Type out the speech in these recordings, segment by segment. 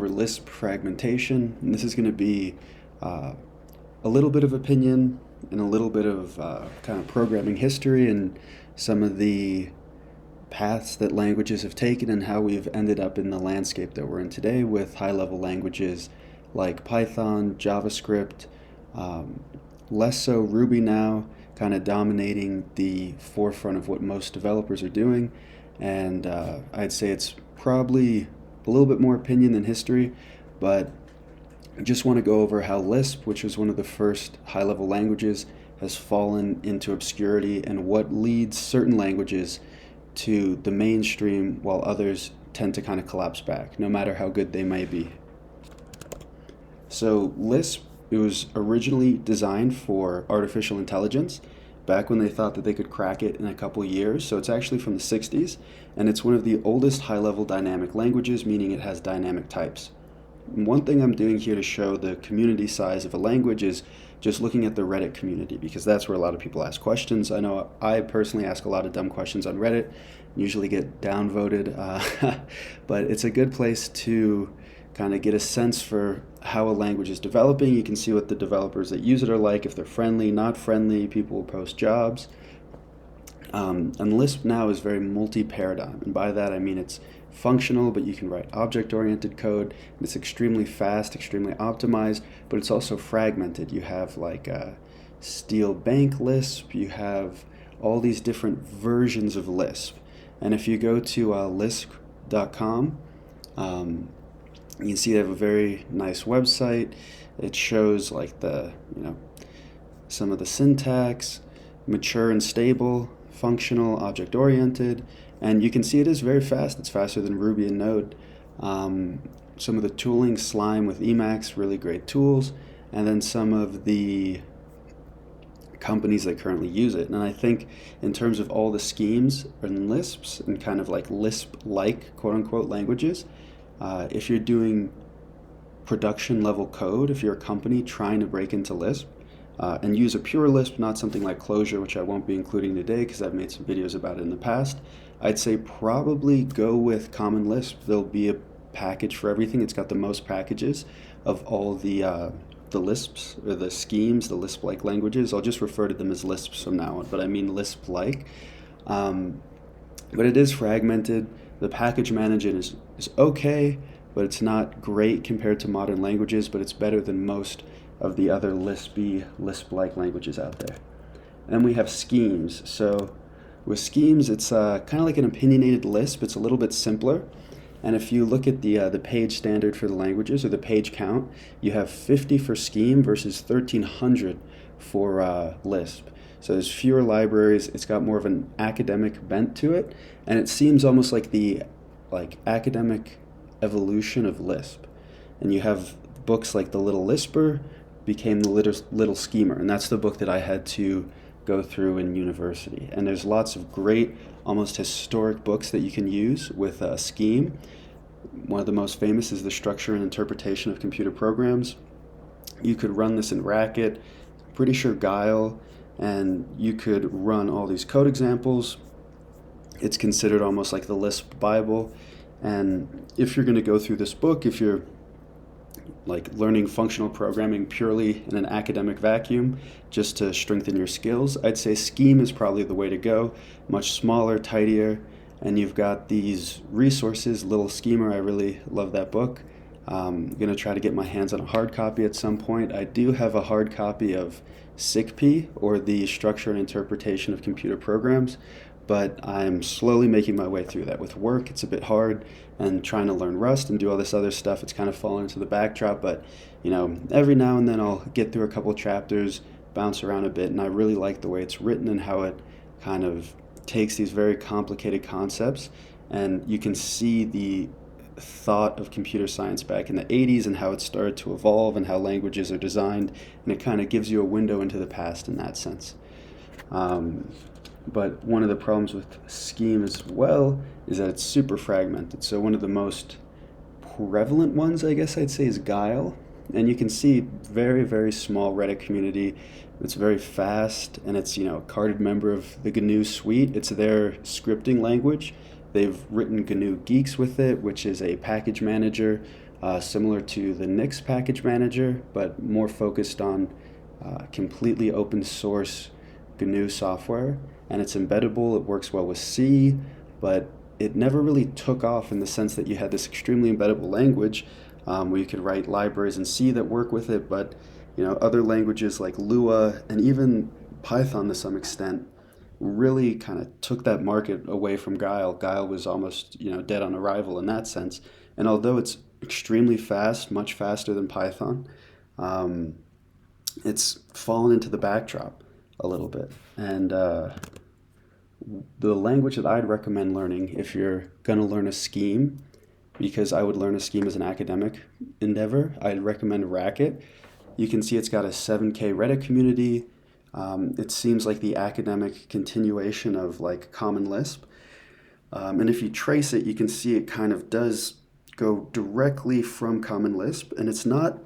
over Lisp Fragmentation, and this is going to be a little bit of opinion and a little bit of kind of programming history and some of the paths that languages have taken and how we've ended up in the landscape that we're in today with high-level languages like Python, JavaScript, less so Ruby now, kind of dominating the forefront of what most developers are doing. And I'd say it's probably a little bit more opinion than history, but I just want to go over how Lisp, which was one of the first high-level languages, has fallen into obscurity and what leads certain languages to the mainstream while others tend to kind of collapse back, no matter how good they may be. So Lisp, it was originally designed for artificial intelligence back when they thought that they could crack it in a couple years. So it's actually from the 60s, and it's one of the oldest high-level dynamic languages, meaning it has dynamic types. One thing I'm doing here to show the community size of a language is just looking at the Reddit community, because that's where a lot of people ask questions. I know I personally ask a lot of dumb questions on Reddit, usually get downvoted, but it's a good place to kind of get a sense for how a language is developing. You can see what the developers that use it are like, if they're friendly, not friendly, people will post jobs. And Lisp now is very multi-paradigm, and by that I mean it's functional, but you can write object-oriented code. It's extremely fast, extremely optimized, but it's also fragmented. You have like Steel Bank Lisp, you have all these different versions of Lisp. And if you go to lisp.com, you can see they have a very nice website. It shows like some of the syntax, mature and stable, functional, object-oriented, and you can see it is very fast. It's faster than Ruby and Node. Some of the tooling, Slime with Emacs, really great tools, and then some of the companies that currently use it. And I think in terms of all the schemes and Lisps and kind of like Lisp-like, quote-unquote, languages, if you're doing production level code, if you're a company trying to break into Lisp and use a pure Lisp, not something like Clojure, which I won't be including today because I've made some videos about it in the past, I'd say probably go with Common Lisp. There'll be a package for everything. It's got the most packages of all the Lisps, or the schemes, the Lisp-like languages. I'll just refer to them as Lisps from now on, but I mean Lisp-like. But it is fragmented. The package management is okay, but it's not great compared to modern languages, but it's better than most of the other Lisp-like languages out there. And we have schemes. So with schemes, it's kind of like an opinionated Lisp. It's a little bit simpler. And if you look at the page standard for the languages, or the page count, you have 50 for scheme versus 1,300 for Lisp. So there's fewer libraries. It's got more of an academic bent to it, and it seems almost like the academic evolution of Lisp. And you have books like The Little Lisper became The Little Schemer, and that's the book that I had to go through in university. And there's lots of great, almost historic books that you can use with a scheme. One of the most famous is The Structure and Interpretation of Computer Programs. You could run this in Racket, pretty sure Guile, and you could run all these code examples. It's considered almost like the Lisp Bible. And if you're going to go through this book, if you're like learning functional programming purely in an academic vacuum, just to strengthen your skills, I'd say Scheme is probably the way to go. Much smaller, tidier, and you've got these resources. Little Schemer, I really love that book. I'm going to try to get my hands on a hard copy at some point. I do have a hard copy of SICP, or the Structure and Interpretation of Computer Programs, but I'm slowly making my way through that. With work, it's a bit hard, and trying to learn Rust and do all this other stuff, it's kind of fallen into the backdrop, but every now and then I'll get through a couple chapters, bounce around a bit, and I really like the way it's written and how it kind of takes these very complicated concepts, and you can see the thought of computer science back in the 80s and how it started to evolve and how languages are designed, and it kind of gives you a window into the past in that sense. But one of the problems with Scheme as well is that it's super fragmented. So one of the most prevalent ones, I guess I'd say, is Guile. And you can see very, very small Reddit community. It's very fast, and it's a carded member of the GNU suite. It's their scripting language. They've written GNU Geeks with it, which is a package manager. similar to the Nix package manager, but more focused on completely open source GNU software. And it's embeddable, it works well with C, but it never really took off in the sense that you had this extremely embeddable language where you could write libraries in C that work with it, but other languages like Lua and even Python to some extent really kind of took that market away from Guile. Guile was almost dead on arrival in that sense. And although it's extremely fast, much faster than Python, um, it's fallen into the backdrop a little bit. And the language that I'd recommend learning if you're going to learn a scheme, because I would learn a scheme as an academic endeavor, I'd recommend Racket. You can see it's got a 7K Reddit community. It seems like the academic continuation of like Common Lisp. And if you trace it, you can see it kind of does go directly from Common Lisp. And it's not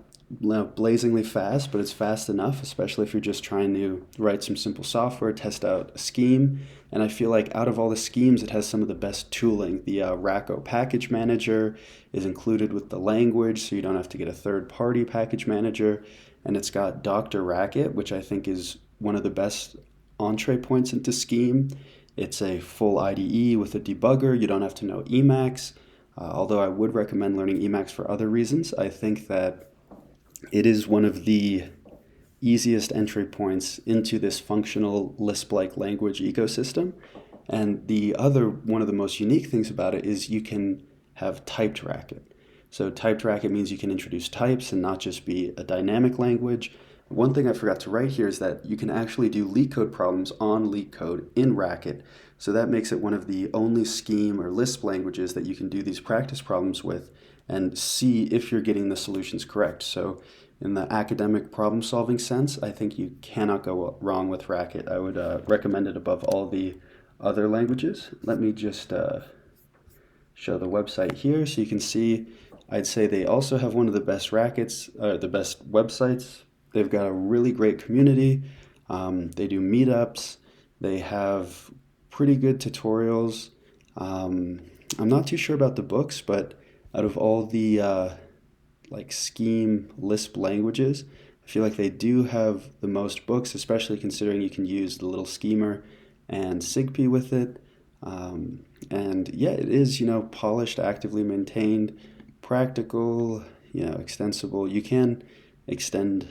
blazingly fast, but it's fast enough, especially if you're just trying to write some simple software, test out a scheme. And I feel like out of all the schemes, it has some of the best tooling. The Racket package manager is included with the language, so you don't have to get a third-party package manager. And it's got Dr. Racket, which I think is one of the best entree points into Scheme. It's a full IDE with a debugger. You don't have to know Emacs. Although I would recommend learning Emacs for other reasons. I think that it is one of the easiest entry points into this functional Lisp-like language ecosystem. And the other one of the most unique things about it is you can have typed Racket. So typed Racket means you can introduce types and not just be a dynamic language. One thing I forgot to write here is that you can actually do LeetCode problems on LeetCode in Racket. So that makes it one of the only Scheme or Lisp languages that you can do these practice problems with and see if you're getting the solutions correct. So in the academic problem-solving sense, I think you cannot go wrong with Racket. I would recommend it above all the other languages. Let me just show the website here so you can see. I'd say they also have one of the best the best websites. They've got a really great community. They do meetups. They have pretty good tutorials. I'm not too sure about the books, but out of all the Scheme Lisp languages, I feel like they do have the most books, especially considering you can use the little schemer and SIGP with it. And yeah, it is, polished, actively maintained, practical, extensible. You can extend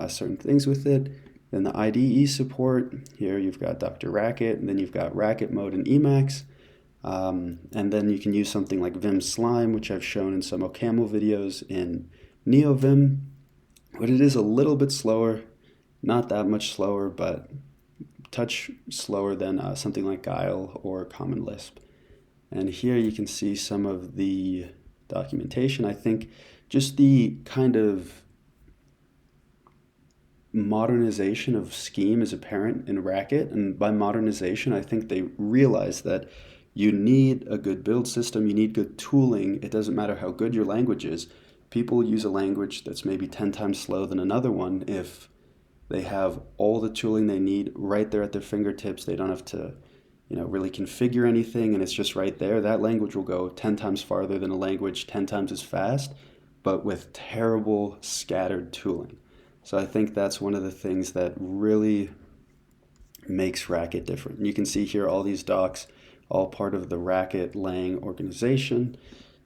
certain things with it. Then the IDE support, here you've got Dr. Racket, and then you've got Racket mode in Emacs. And then you can use something like Vim Slime, which I've shown in some ocaml videos in NeoVim. But it is a little bit slower, not that much slower, but touch slower than something like Guile or Common Lisp. And here you can see some of the documentation. I think just the kind of modernization of Scheme is apparent in Racket. And by modernization, I think they realize that you need a good build system, you need good tooling. It doesn't matter how good your language is. People use a language that's maybe 10 times slower than another one if they have all the tooling they need right there at their fingertips. They don't have to, really configure anything, and it's just right there. That language will go 10 times farther than a language 10 times as fast, but with terrible scattered tooling. So I think that's one of the things that really makes Racket different. And you can see here all these docs, all part of the Racket Lang organization.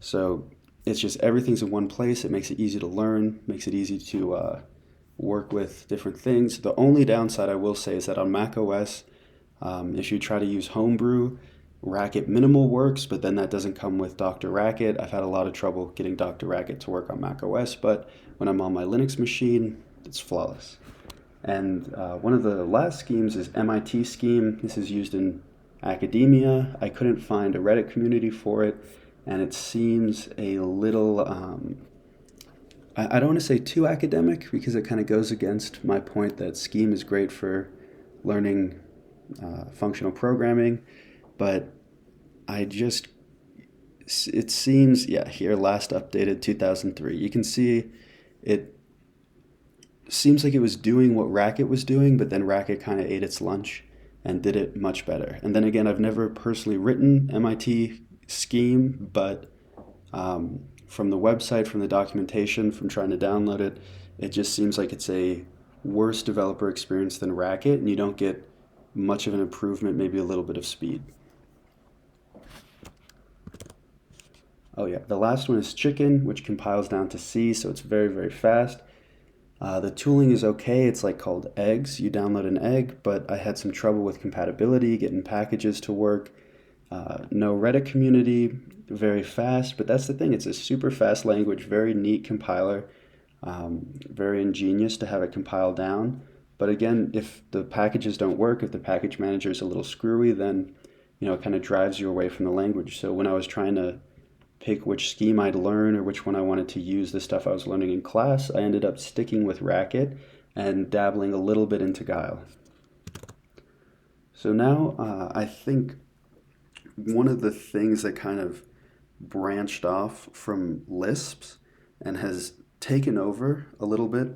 So it's just everything's in one place. It makes it easy to learn, makes it easy to work with different things. The only downside I will say is that on Mac OS, if you try to use Homebrew, Racket Minimal works, but then that doesn't come with Dr. Racket. I've had a lot of trouble getting Dr. Racket to work on Mac OS, but when I'm on my Linux machine, it's flawless. And one of the last schemes is MIT Scheme. This is used in academia. I couldn't find a Reddit community for it, and it seems a little, I don't want to say too academic, because it kind of goes against my point that Scheme is great for learning functional programming, but it seems, here, last updated 2003. You can see it seems like it was doing what Racket was doing, but then Racket kind of ate its lunch and did it much better. And then again, I've never personally written MIT Scheme, but from the website, from the documentation, from trying to download it, it just seems like it's a worse developer experience than Racket, and you don't get much of an improvement, maybe a little bit of speed. Oh yeah, the last one is Chicken, which compiles down to C, so it's very, very fast. The tooling is okay. It's like called eggs. You download an egg, but I had some trouble with compatibility, getting packages to work. No Reddit community, very fast, but that's the thing. It's a super fast language, very neat compiler, very ingenious to have it compile down. But again, if the packages don't work, if the package manager is a little screwy, then it kind of drives you away from the language. So when I was trying to pick which scheme I'd learn or which one I wanted to use the stuff I was learning in class, I ended up sticking with Racket and dabbling a little bit into Guile. So now I think one of the things that kind of branched off from Lisps and has taken over a little bit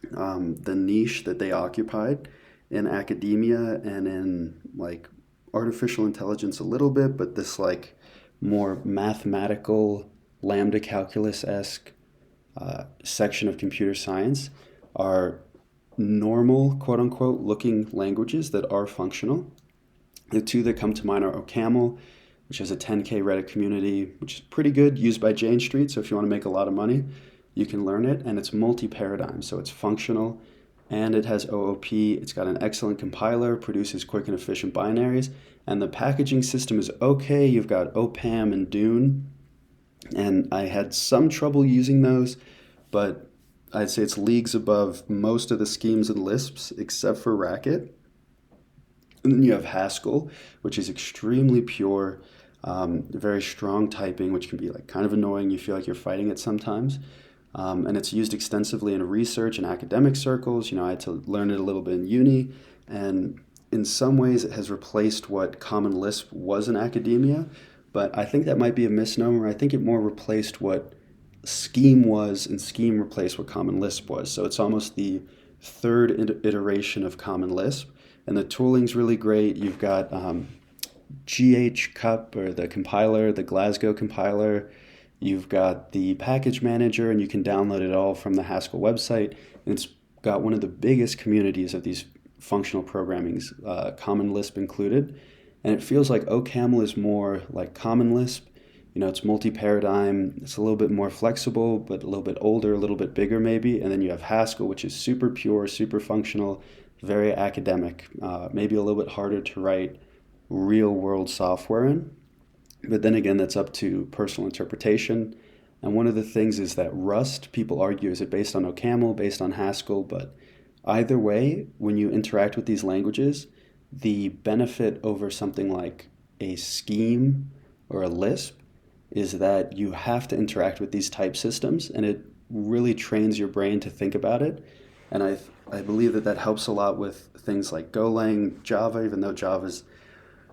the niche that they occupied in academia and in like artificial intelligence a little bit, but this like more mathematical lambda calculus-esque section of computer science are normal, quote unquote, looking languages that are functional. The two that come to mind are ocaml, which has a 10K Reddit community, which is pretty good, used by Jane Street. So if you want to make a lot of money, you can learn it. And it's multi-paradigm, so it's functional, and it has OOP. It's got an excellent compiler, produces quick and efficient binaries, and the packaging system is okay. You've got OPAM and Dune, and I had some trouble using those, but I'd say it's leagues above most of the schemes in Lisps except for Racket. And then you have Haskell, which is extremely pure, very strong typing, which can be like kind of annoying. You feel like you're fighting it sometimes. And it's used extensively in research and academic circles. I had to learn it a little bit in uni, and in some ways it has replaced what Common Lisp was in academia, but I think that might be a misnomer. I think it more replaced what Scheme was, and Scheme replaced what Common Lisp was. So it's almost the third iteration of Common Lisp, and the tooling's really great. You've got GHCup, or the compiler, the Glasgow compiler. You've got the package manager, and you can download it all from the Haskell website. And it's got one of the biggest communities of these functional programmings, Common Lisp included. And it feels like OCaml is more like Common Lisp. It's multi-paradigm. It's a little bit more flexible, but a little bit older, a little bit bigger maybe. And then you have Haskell, which is super pure, super functional, very academic, maybe a little bit harder to write real-world software in. But then again, that's up to personal interpretation. And one of the things is that Rust, people argue, is it based on OCaml, based on Haskell? But either way, when you interact with these languages, the benefit over something like a Scheme or a Lisp is that you have to interact with these type systems, and it really trains your brain to think about it. And I believe that helps a lot with things like Golang, Java, even though Java's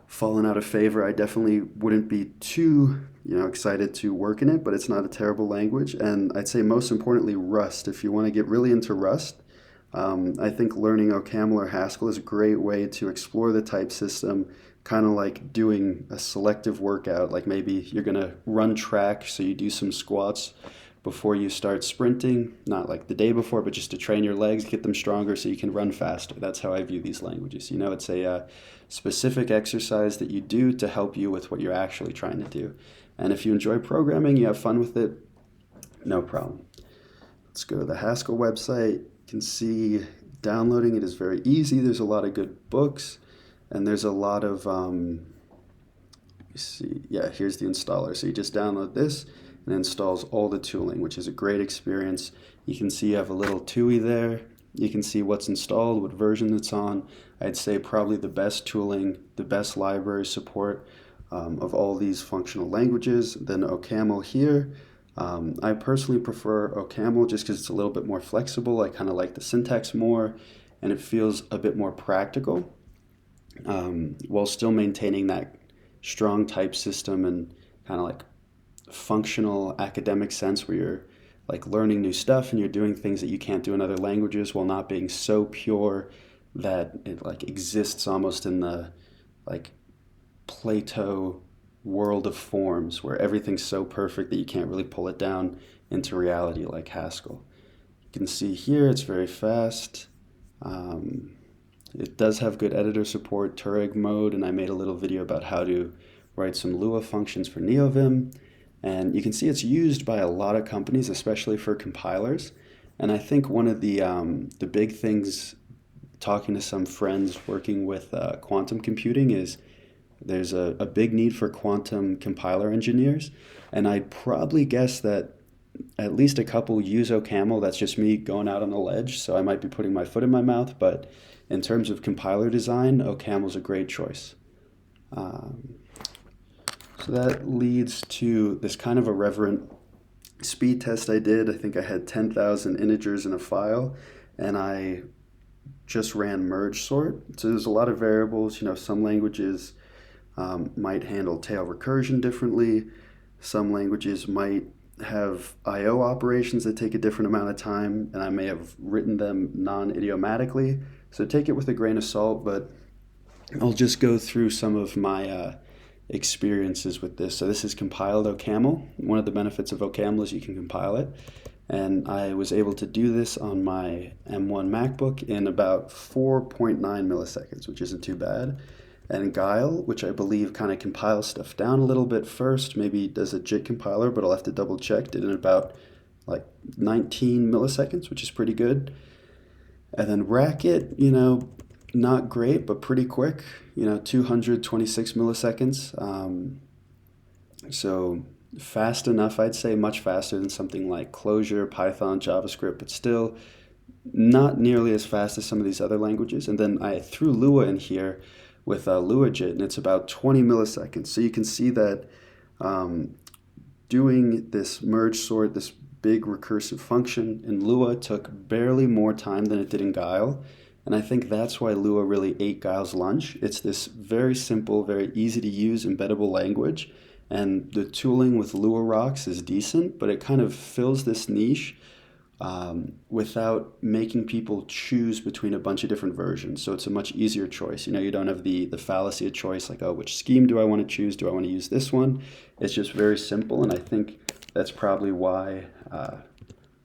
fallen out of favor. I definitely wouldn't be too excited to work in it, but it's not a terrible language. And I'd say most importantly, Rust. If you want to get really into Rust, I think learning OCaml or Haskell is a great way to explore the type system, kind of like doing a selective workout. Like maybe you're going to run track, so you do some squats before you start sprinting, not like the day before, but just to train your legs, get them stronger so you can run faster. That's how I view these languages. It's a specific exercise that you do to help you with what you're actually trying to do. And if you enjoy programming, you have fun with it, no problem. Let's go to the Haskell website. You can see downloading it is very easy. There's a lot of good books, and there's a lot of, here's the installer. So you just download this, and installs all the tooling, which is a great experience. You can see you have a little TUI there. You can see what's installed, what version it's on. I'd say probably the best tooling, the best library support of all these functional languages. Then OCaml here. I personally prefer OCaml just because it's a little bit more flexible. I kind of like the syntax more, and it feels a bit more practical while still maintaining that strong type system and kind of like functional academic sense where you're like learning new stuff and you're doing things that you can't do in other languages while not being so pure that it like exists almost in the like Plato world of forms where everything's so perfect that you can't really pull it down into reality like Haskell. You can see here it's very fast. It does have good editor support, Tuareg mode, and I made a little video about how to write some Lua functions for NeoVim. And you can see it's used by a lot of companies, especially for compilers. And I think one of the big things, talking to some friends working with quantum computing, is there's a big need for quantum compiler engineers. And I'd probably guess that at least a couple use ocaml. That's just me going out on a ledge, so I might be putting my foot in my mouth. But in terms of compiler design, ocaml is a great choice. So that leads to this kind of irreverent speed test I did. I think I had 10,000 integers in a file, and I just ran merge sort. So there's a lot of variables. Some languages might handle tail recursion differently. Some languages might have I/O operations that take a different amount of time, and I may have written them non-idiomatically. So take it with a grain of salt, but I'll just go through some of my experiences with this. So this is compiled ocaml. One of the benefits of ocaml is you can compile it. And I was able to do this on my M1 MacBook in about 4.9 milliseconds, which isn't too bad. And Guile, which I believe kind of compiles stuff down a little bit first, maybe does a JIT compiler, but I'll have to double check, did it in about like 19 milliseconds, which is pretty good. And then Racket, not great, but pretty quick, 226 milliseconds. So fast enough, I'd say, much faster than something like Clojure, Python, JavaScript, but still not nearly as fast as some of these other languages. And then I threw Lua in here with LuaJIT, and it's about 20 milliseconds. So you can see that doing this merge sort, this big recursive function in Lua, took barely more time than it did in Guile. And I think that's why Lua really ate Guile's lunch. It's this very simple, very easy to use embeddable language. And the tooling with Lua Rocks is decent, but it kind of fills this niche without making people choose between a bunch of different versions. So it's a much easier choice. You don't have the fallacy of choice, like, oh, which scheme do I want to choose? Do I want to use this one? It's just very simple, and I think that's probably why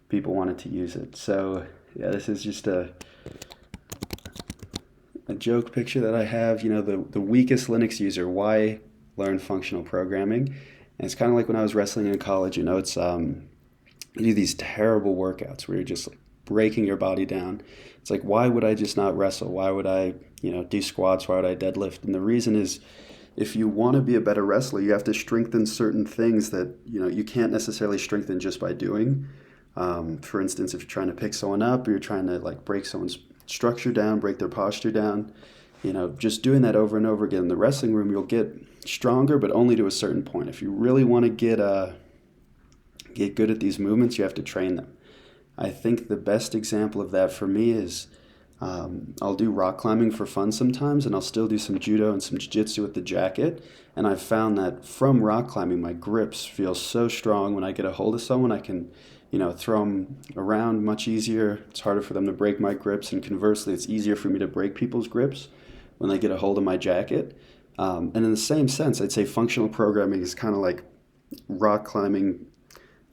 people wanted to use it. So yeah, this is just a joke picture that I have. The weakest Linux user, why learn functional programming? And it's kind of like when I was wrestling in college. It's you do these terrible workouts where you're just like breaking your body down. It's like, why would I just not wrestle? Why would I do squats? Why would I deadlift? And the reason is, if you want to be a better wrestler, you have to strengthen certain things that you can't necessarily strengthen just by doing. For instance, if you're trying to pick someone up, or you're trying to break someone's structure down, break their posture down, just doing that over and over again in the wrestling room, you'll get stronger, but only to a certain point. If you really want to get good at these movements, you have to train them. I think the best example of that for me is I'll do rock climbing for fun sometimes, and I'll still do some judo and some jiu-jitsu with the jacket. And I've found that from rock climbing, my grips feel so strong. When I get a hold of someone, I can throw them around much easier. It's harder for them to break my grips, and conversely, it's easier for me to break people's grips when they get a hold of my jacket. And in the same sense, I'd say functional programming is kind of like rock climbing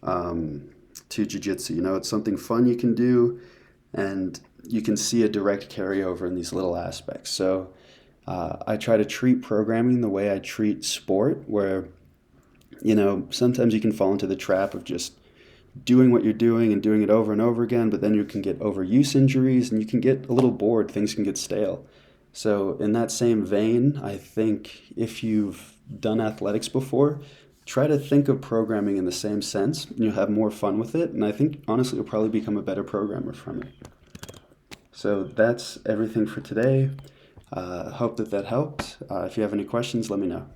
to jiu-jitsu. It's something fun you can do, and you can see a direct carryover in these little aspects. So I try to treat programming the way I treat sport, where sometimes you can fall into the trap of just doing what you're doing and doing it over and over again, but then you can get overuse injuries and you can get a little bored. Things can get stale. So in that same vein, I think if you've done athletics before, try to think of programming in the same sense, and you'll have more fun with it. And I think, honestly, you'll probably become a better programmer from it. So that's everything for today. Hope that helped. If you have any questions, let me know.